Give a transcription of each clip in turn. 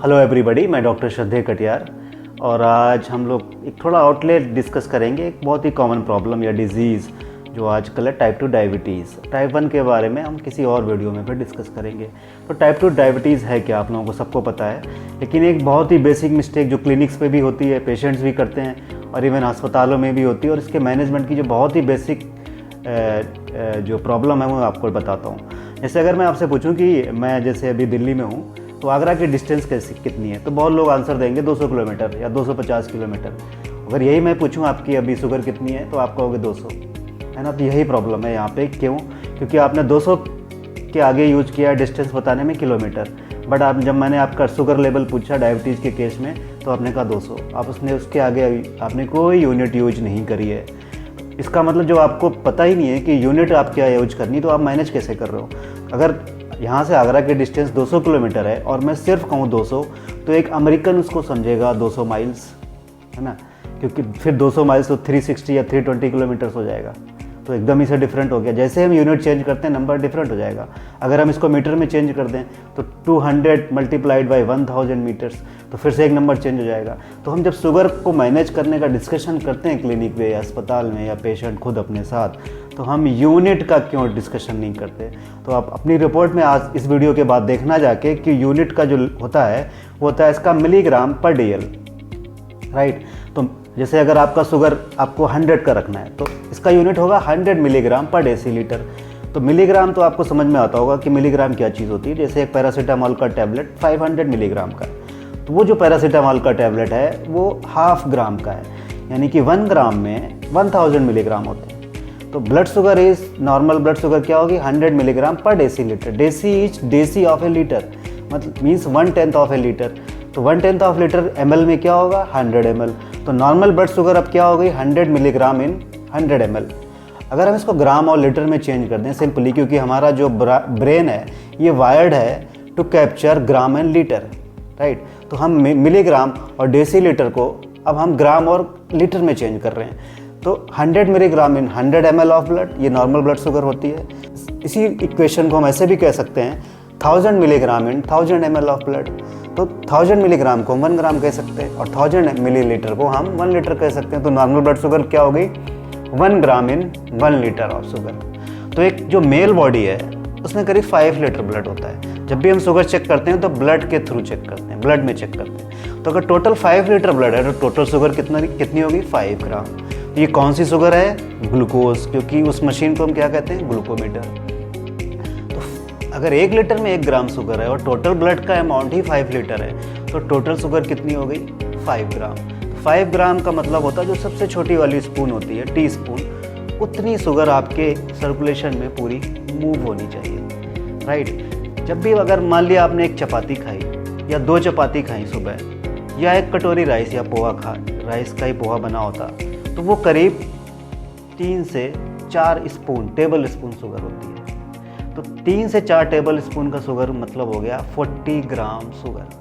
Hello everybody, मैं doctor श्रद्धेय कटियार और आज हम लोग एक थोड़ा आउटलेट डिस्कस करेंगे। एक बहुत ही कॉमन प्रॉब्लम या डिजीज़ जो आजकल है टाइप 2 डायबिटीज़। टाइप 1 के बारे में हम किसी और वीडियो में फिर डिस्कस करेंगे। तो टाइप 2 डायबिटीज़ है क्या, आप लोगों को सबको पता है, लेकिन एक बहुत ही बेसिक मिस्टेक जो क्लिनिक्स पे भी होती है, पेशेंट्स भी करते हैं और इवन अस्पतालों में भी होती है, और इसके मैनेजमेंट की जो बहुत ही बेसिक जो प्रॉब्लम है वो आपको बताता हूँ। जैसे अगर मैं आपसे पूछूं कि मैं जैसे अभी दिल्ली में हूँ तो आगरा की डिस्टेंस कैसी कितनी है, तो बहुत लोग आंसर देंगे 200 किलोमीटर या 250 किलोमीटर। अगर यही मैं पूछूं आपकी अभी शुगर कितनी है तो आप कहोगे 200, है ना। तो यही प्रॉब्लम है यहाँ पे। क्यों? क्योंकि आपने 200 के आगे यूज किया डिस्टेंस बताने में किलोमीटर, बट आप जब मैंने आपका शुगर लेवल पूछा डायबिटीज़ के केस में तो आपने कहा 200। आप उसके आगे आपने कोई यूनिट यूज नहीं करी है। इसका मतलब जो आपको पता ही नहीं है कि यूनिट आप क्या यूज करनी, तो आप मैनेज कैसे कर रहे हो। अगर यहाँ से आगरा की डिस्टेंस 200 किलोमीटर है और मैं सिर्फ कहूँ 200, तो एक अमेरिकन उसको समझेगा 200 माइल्स, है ना, क्योंकि फिर 200 माइल्स तो 360 या 320 किलोमीटर्स हो जाएगा। तो एकदम ही से डिफरेंट हो गया। जैसे हम यूनिट चेंज करते हैं नंबर डिफरेंट हो जाएगा। अगर हम इसको मीटर में चेंज कर दें तो 200 मल्टीप्लाइड बाई 1000 मीटर्स, तो फिर से एक नंबर चेंज हो जाएगा। तो हम जब शुगर को मैनेज करने का डिस्कशन करते हैं क्लिनिक में या अस्पताल में या पेशेंट खुद अपने साथ, तो हम यूनिट का क्यों डिस्कशन नहीं करते। तो आप अपनी रिपोर्ट में आज इस वीडियो के बाद देखना जाके कि यूनिट का जो होता है वो होता है इसका मिलीग्राम पर DL, राइट। तो जैसे अगर आपका शुगर आपको 100 का रखना है तो इसका यूनिट होगा 100 मिलीग्राम पर डेसीलीटर। तो मिलीग्राम तो आपको समझ में आता होगा कि मिलीग्राम क्या चीज़ होती है। जैसे एक पैरासीटामॉल का टैबलेट 500 मिलीग्राम का है, तो वो जो पैरासीटामॉल का टैबलेट है वो हाफ ग्राम का है, यानी कि 1 ग्राम में 1000 मिलीग्राम होते हैं। तो blood sugar is normal blood sugar क्या होगी 100 milligram per decilitre. Deci of a litre, मतलब मीन्स 1/10 ऑफ ए लीटर। तो 1/10 ऑफ लीटर ml में क्या होगा 100 ml। तो नॉर्मल ब्लड शुगर अब क्या हो गई 100 मिलीग्राम इन 100 ml। अगर हम इसको ग्राम और लीटर में चेंज कर दें सिंपली, क्योंकि हमारा जो ब्रेन है ये वायर्ड है to capture gram and litre, right. तो हम मिलीग्राम और डेसीलीटर को अब हम ग्राम और लीटर में चेंज कर रहे हैं। तो 100 milligram in 100 ml of blood, ये नॉर्मल ब्लड शुगर होती है। इसी इक्वेशन को हम ऐसे भी कह सकते हैं 1000 milligram in 1000 ml of blood. तो 1000 मिलीग्राम को हम 1 ग्राम कह सकते हैं और 1000 मिलीलीटर को हम 1 लीटर कह सकते हैं। तो नॉर्मल ब्लड शुगर क्या हो गई 1 ग्राम इन 1 लीटर ऑफ शुगर। तो एक जो मेल बॉडी है उसमें करीब 5 लीटर ब्लड होता है। जब भी हम शुगर चेक करते हैं तो ब्लड के थ्रू चेक करते हैं, ब्लड में चेक करते हैं। तो अगर टोटल 5 लीटर ब्लड है तो टोटल शुगर कितनी होगी 5 ग्राम। तो ये कौन सी शुगर है ग्लूकोज, क्योंकि उस मशीन को हम क्या कहते हैं ग्लूकोमीटर। अगर 1 लीटर में 1 ग्राम शुगर है और टोटल ब्लड का अमाउंट ही 5 लीटर है तो टोटल शुगर कितनी हो गई 5 ग्राम। 5 ग्राम का मतलब होता है जो सबसे छोटी वाली स्पून होती है टी स्पून, उतनी शुगर आपके सर्कुलेशन में पूरी मूव होनी चाहिए, राइट। जब भी अगर मान लिया आपने एक चपाती खाई या 2 चपाती खाई सुबह, या 1 कटोरी राइस या पोहा राइस का ही पोहा बना होता, तो वो करीब 3 से 4 स्पून टेबल स्पून शुगर होती है। तो 3 से 4 टेबल स्पून का शुगर मतलब हो गया 40 ग्राम शुगर।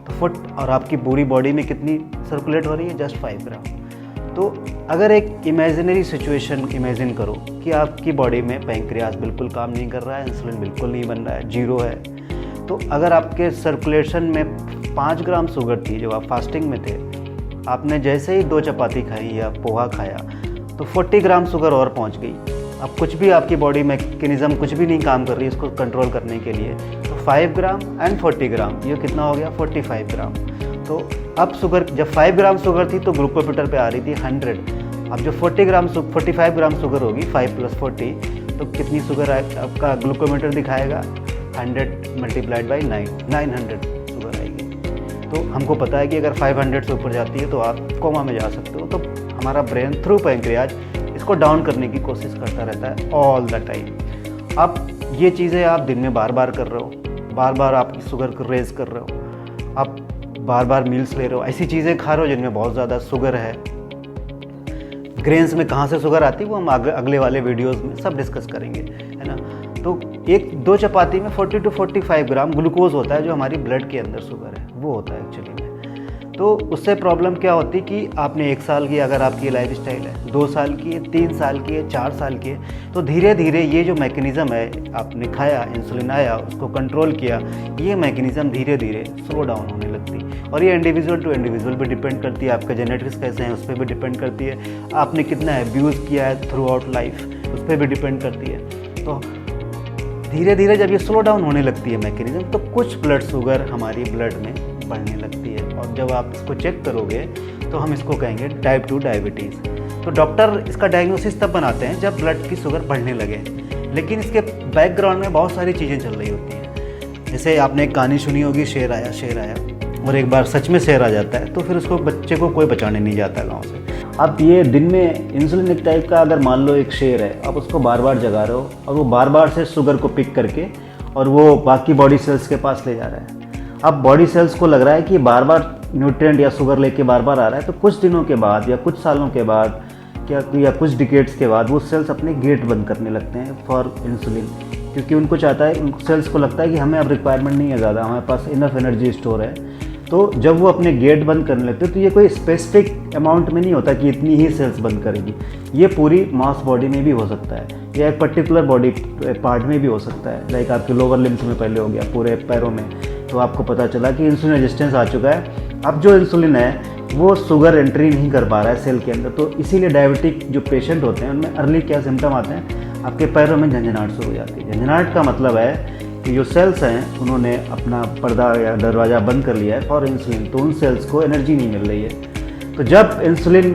तो और आपकी पूरी बॉडी में कितनी सर्कुलेट हो रही है जस्ट 5 ग्राम। तो अगर एक इमेजिनरी सिचुएशन इमेजिन करो कि आपकी बॉडी में पैंक्रियास बिल्कुल काम नहीं कर रहा है, इंसुलिन बिल्कुल नहीं बन रहा है, जीरो है। तो अगर आपके सर्कुलेशन में 5 ग्राम शुगर थी, जब आप फास्टिंग में थे, आपने जैसे ही 2 चपाती खाई या पोहा खाया तो 40 ग्राम शुगर और पहुंच गई। अब कुछ भी आपकी बॉडी मैकेनिज्म कुछ भी नहीं काम कर रही है इसको कंट्रोल करने के लिए। तो 5 ग्राम एंड 40 ग्राम ये कितना हो गया 45 ग्राम। तो अब शुगर जब 5 ग्राम शुगर थी तो ग्लूकोमीटर पे आ रही थी 100। अब जो 45 ग्राम शुगर होगी 5 + 40, तो कितनी शुगर आपका ग्लूकोमीटर दिखाएगा 100 मल्टीप्लाइड बाई 900 शुगर आएगी। तो हमको पता है कि अगर 500 से ऊपर जाती है तो आप कोमा में जा सकते हो। तो हमारा ब्रेन थ्रू पैंक्रियाज इसको डाउन करने की कोशिश करता रहता है ऑल द टाइम। अब ये चीज़ें आप दिन में बार बार कर रहे हो, बार बार आप शुगर को रेज कर रहे हो, आप बार बार मील्स ले रहे हो, ऐसी चीज़ें खा रहे हो जिनमें बहुत ज़्यादा शुगर है। ग्रेन्स में कहाँ से शुगर आती है वो हम अगले वाले वीडियोस में सब डिस्कस करेंगे, है ना। तो 1-2 चपाती में 40 to 45 ग्राम ग्लूकोज होता है जो हमारी ब्लड के अंदर शुगर है वो होता है एक्चुअली में। तो उससे प्रॉब्लम क्या होती कि आपने 1 साल की अगर आपकी लाइफ स्टाइल है, 2 साल की है, 3 साल की है, 4 साल की है, तो धीरे धीरे ये जो मैकेनिज़्म है, आपने खाया, इंसुलिन आया, उसको कंट्रोल किया, ये मैकेनिज़्म धीरे धीरे स्लो डाउन होने लगती। और ये इंडिविजुअल टू इंडिविजुअल भी डिपेंड करती है, आपका जेनेटिक्स कैसे हैं उस पर भी डिपेंड करती है, आपने कितना एब्यूज़ किया है थ्रू आउट लाइफ उस पर भी डिपेंड करती है। तो धीरे धीरे जब ये स्लो डाउन होने लगती है मैकेनिज़्म, तो कुछ ब्लड शुगर हमारी ब्लड में बढ़ने लगती है, और जब आप इसको चेक करोगे तो हम इसको कहेंगे टाइप 2 डायबिटीज़। तो डॉक्टर इसका डायग्नोसिस तब बनाते हैं जब ब्लड की शुगर बढ़ने लगे, लेकिन इसके बैकग्राउंड में बहुत सारी चीज़ें चल रही होती हैं। जैसे आपने एक कहानी सुनी होगी, शेर आया, और एक बार सच में शेर आ जाता है तो फिर उसको बच्चे को कोई बचाने नहीं जाता गाँव से। अब ये दिन में इंसुलिन एक टाइप का, अगर मान लो एक शेर है, आप उसको बार बार जगा रहे हो और वो बार बार से शुगर को पिक करके और वो बाकी बॉडी सेल्स के पास ले जा रहा है। अब बॉडी सेल्स को लग रहा है कि बार बार न्यूट्रिएंट या शुगर लेके बार बार आ रहा है, तो कुछ दिनों के बाद या कुछ सालों के बाद या कुछ डिकेड्स के बाद वो सेल्स अपने गेट बंद करने लगते हैं फॉर इंसुलिन, क्योंकि उनको चाहता है, उन सेल्स को लगता है कि हमें अब रिक्वायरमेंट नहीं है ज़्यादा, हमारे पास इनफ एनर्जी स्टोर है। तो जब वो अपने गेट बंद करने लगते हैं तो ये कोई स्पेसिफिक अमाउंट में नहीं होता कि इतनी ही सेल्स बंद करेगी, ये पूरी मास बॉडी में भी हो सकता है या एक पर्टिकुलर बॉडी पार्ट में भी हो सकता है। लाइक आपके लोअर लिम्स में पहले हो गया, पूरे पैरों में, तो आपको पता चला कि इंसुलिन रेजिस्टेंस आ चुका है। अब जो इंसुलिन है वो शुगर एंट्री नहीं कर पा रहा है सेल के अंदर, तो इसीलिए डायबिटिक जो पेशेंट होते हैं उनमें अर्ली क्या सिम्टम आते हैं, आपके पैरों में झंझनाहट शुरू हो जाती है। झंझनाहट का मतलब है कि जो सेल्स हैं उन्होंने अपना पर्दा या दरवाज़ा बंद कर लिया है फॉर इंसुलिन, तो उन सेल्स को एनर्जी नहीं मिल रही है। तो जब इंसुलिन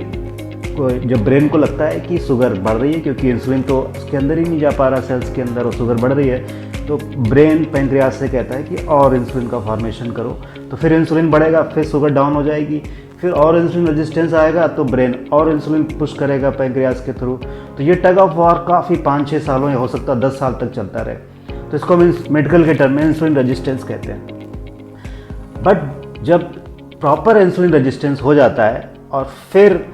को, जब ब्रेन को लगता है कि शुगर बढ़ रही है, क्योंकि इंसुलिन तो उसके अंदर ही नहीं जा पा रहा सेल्स के अंदर और शुगर बढ़ रही है, तो ब्रेन पैंक्रियास से कहता है कि और इंसुलिन का फॉर्मेशन करो, तो फिर इंसुलिन बढ़ेगा, फिर शुगर डाउन हो जाएगी, फिर और इंसुलिन रेजिस्टेंस आएगा तो ब्रेन और इंसुलिन पुश करेगा पैंक्रियास के थ्रू। तो ये टग ऑफ वॉर काफ़ी 5-6 सालों या हो सकता है 10 साल तक चलता रहे। तो इसको मेडिकल के टर्म में इंसुलिन रेजिस्टेंस कहते हैं। बट जब प्रॉपर इंसुलिन रेजिस्टेंस हो जाता है और फिर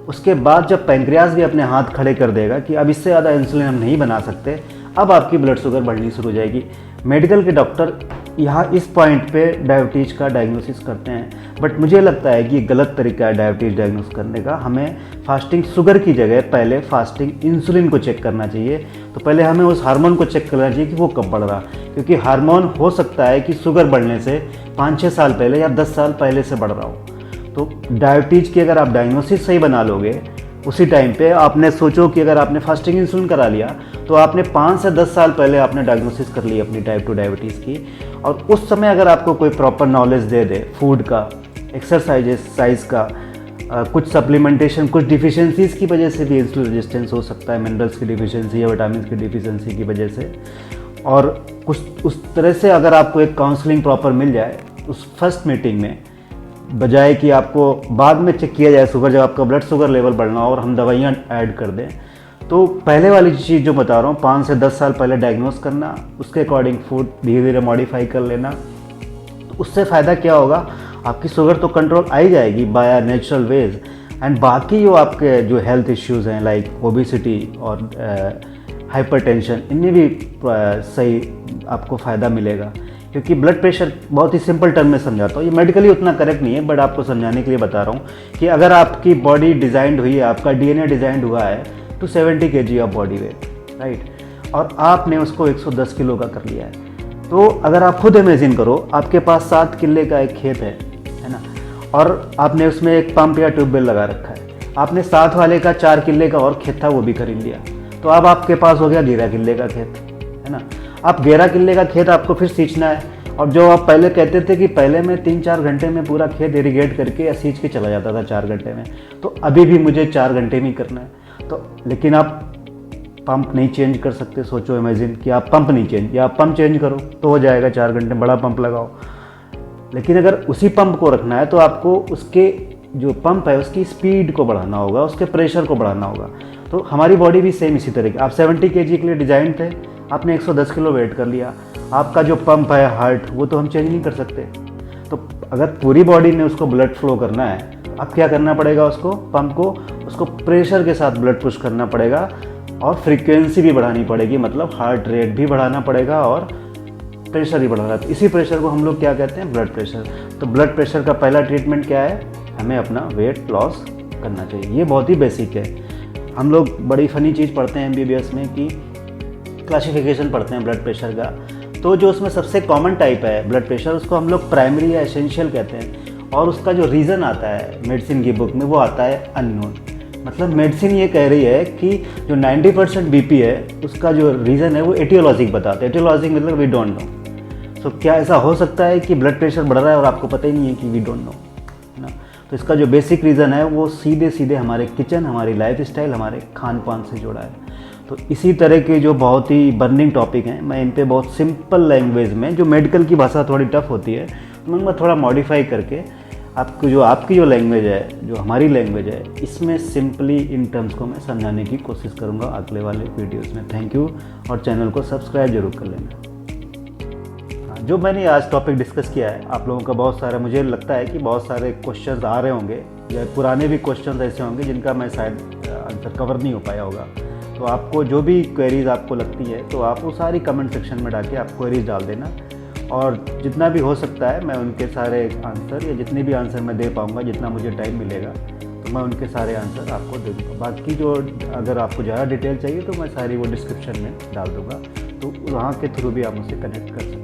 उसके बाद जब पैंक्रियास भी अपने हाथ खड़े कर देगा कि अब इससे ज़्यादा इंसुलिन हम नहीं बना सकते, अब आपकी ब्लड शुगर बढ़नी शुरू हो जाएगी। मेडिकल के डॉक्टर यहाँ इस पॉइंट पे डायबिटीज़ का डायग्नोसिस करते हैं, बट मुझे लगता है कि गलत तरीका है डायबिटीज़ डायग्नोस करने का। हमें फास्टिंग शुगर की जगह पहले फास्टिंग इंसुलिन को चेक करना चाहिए। तो पहले हमें उस हार्मोन को चेक करना चाहिए कि वो कब बढ़ रहा, क्योंकि हार्मोन हो सकता है कि शुगर बढ़ने से 5-6 साल पहले या 10 साल पहले से बढ़ रहा हो। तो डायबिटीज़ की अगर आप डायग्नोसिस सही बना लोगे, उसी टाइम पे आपने सोचो कि अगर आपने फास्टिंग इंसुलिन करा लिया तो आपने 5 से 10 साल पहले आपने डायग्नोसिस कर ली अपनी टाइप 2 डायबिटीज़ की, और उस समय अगर आपको कोई प्रॉपर नॉलेज दे दे फूड का, एक्सरसाइज का, कुछ सप्लीमेंटेशन, कुछ डिफिशियंसीज़ की वजह से भी इंसुलिन रेजिस्टेंस हो सकता है, मिनरल्स की डिफिशियंसी या विटामिन की डिफिशियंसी की वजह से। और कुछ उस तरह से अगर आपको एक काउंसलिंग प्रॉपर मिल जाए उस फर्स्ट मीटिंग में, बजाय कि आपको बाद में चेक किया जाए शुगर, जब आपका ब्लड शुगर लेवल बढ़ना हो और हम दवाइयाँ ऐड कर दें, तो पहले वाली चीज़ जो बता रहा हूँ 5 से 10 साल पहले डायग्नोस करना, उसके अकॉर्डिंग फूड धीरे धीरे मॉडिफाई कर लेना। तो उससे फ़ायदा क्या होगा, आपकी शुगर तो कंट्रोल आ ही जाएगी बाय नेचुरल वेज, एंड बाकी जो आपके जो हेल्थ इश्यूज़ हैं लाइक ओबेसिटी और हाइपरटेंशन, इनमें भी सही आपको फ़ायदा मिलेगा। क्योंकि ब्लड प्रेशर बहुत ही सिंपल टर्म में समझाता हूँ, ये मेडिकली उतना करेक्ट नहीं है, बट आपको समझाने के लिए बता रहा हूँ कि अगर आपकी बॉडी डिज़ाइंड हुई है, आपका डीएनए डिज़ाइंड हुआ है to 70 kg of body weight, right, और आपने उसको 110 किलो का कर लिया है, तो अगर आप खुद इमेजिन करो, आपके पास 7 किले का एक खेत है ना, और आपने उसमें एक पंप या ट्यूबवेल लगा रखा है, आपने साथ वाले का 4 किले का और खेत था वो भी खरीद लिया, तो अब आपके पास हो गया 11 किले का खेत, है ना। आप 11 किले का खेत आपको फिर सींचना है, और जो आप पहले कहते थे कि पहले मैं 3-4 घंटे में पूरा खेत इरीगेट करके या सींच के चला जाता था 4 घंटे में, तो अभी भी मुझे 4 घंटे में ही करना है। तो लेकिन आप पंप नहीं चेंज कर सकते, सोचो इमेजिन कि आप पंप नहीं चेंज, या आप पंप चेंज करो तो हो जाएगा 4 घंटे, बड़ा पंप लगाओ। लेकिन अगर उसी पंप को रखना है तो आपको उसके जो पंप है उसकी स्पीड को बढ़ाना होगा, उसके प्रेशर को बढ़ाना होगा। तो हमारी बॉडी भी सेम इसी तरह की, आप 70 kg के लिए डिज़ाइन थे, आपने 110 किलो वेट कर लिया, आपका जो पंप है हार्ट वो तो हम चेंज नहीं कर सकते। तो अगर पूरी बॉडी में उसको ब्लड फ्लो करना है, अब क्या करना पड़ेगा, उसको पंप को उसको प्रेशर के साथ ब्लड पुश करना पड़ेगा, और फ्रीक्वेंसी भी बढ़ानी पड़ेगी, मतलब हार्ट रेट भी बढ़ाना पड़ेगा और प्रेशर ही बढ़ रहा है। तो इसी प्रेशर को हम लोग क्या कहते हैं, ब्लड प्रेशर। तो ब्लड प्रेशर का पहला ट्रीटमेंट क्या है, हमें अपना वेट लॉस करना चाहिए। ये बहुत ही बेसिक है। हम लोग बड़ी फ़नी चीज़ पढ़ते हैं MBBS में कि क्लासिफिकेशन पढ़ते हैं ब्लड प्रेशर का, तो जो उसमें सबसे कॉमन टाइप है ब्लड प्रेशर, उसको हम लोग प्राइमरी या एसेंशियल कहते हैं। और उसका जो रीज़न आता है मेडिसिन की बुक में, वो आता है अननोन। मतलब मेडिसिन ये कह रही है कि जो 90% BP है उसका जो रीज़न है वो एटियोलॉजिक बताते हैं। एटियोलॉजिक मतलब वी डोंट नो। सो क्या ऐसा हो सकता है कि ब्लड प्रेशर बढ़ रहा है और आपको पता ही नहीं है कि वी डोंट नो, है ना। तो इसका जो बेसिक रीज़न है वो सीधे सीधे हमारे किचन, हमारी लाइफस्टाइल, हमारे खान पान से जुड़ा है। तो इसी तरह के जो बहुत ही बर्निंग टॉपिक हैं, मैं इन पे बहुत सिंपल लैंग्वेज में, जो मेडिकल की भाषा थोड़ी टफ होती है, मैं उनमें थोड़ा मॉडिफाई करके आपकी जो लैंग्वेज है, जो हमारी लैंग्वेज है, इसमें सिंपली इन टर्म्स को मैं समझाने की कोशिश करूँगा अगले वाले वीडियोज़ में। थैंक यू, और चैनल को सब्सक्राइब जरूर कर लेना। जो मैंने आज टॉपिक डिस्कस किया है, आप लोगों का बहुत सारा, मुझे लगता है कि बहुत सारे क्वेश्चंस आ रहे होंगे, या पुराने भी क्वेश्चंस ऐसे होंगे जिनका मैं शायद आंसर कवर नहीं हो पाया होगा। तो आपको जो भी क्वेरीज आपको लगती है, तो आप वो सारी कमेंट सेक्शन में डाल के आप क्वेरीज डाल देना, और जितना भी हो सकता है मैं उनके सारे आंसर, या जितने भी आंसर मैं दे पाऊँगा, जितना मुझे टाइम मिलेगा, तो मैं उनके सारे आंसर आपको दे दूँगा। बाकी जो अगर आपको ज़्यादा डिटेल चाहिए तो मैं सारी वो डिस्क्रिप्शन में डाल दूँगा, तो वहाँ के थ्रू भी आप मुझसे कनेक्ट कर सकते हैं।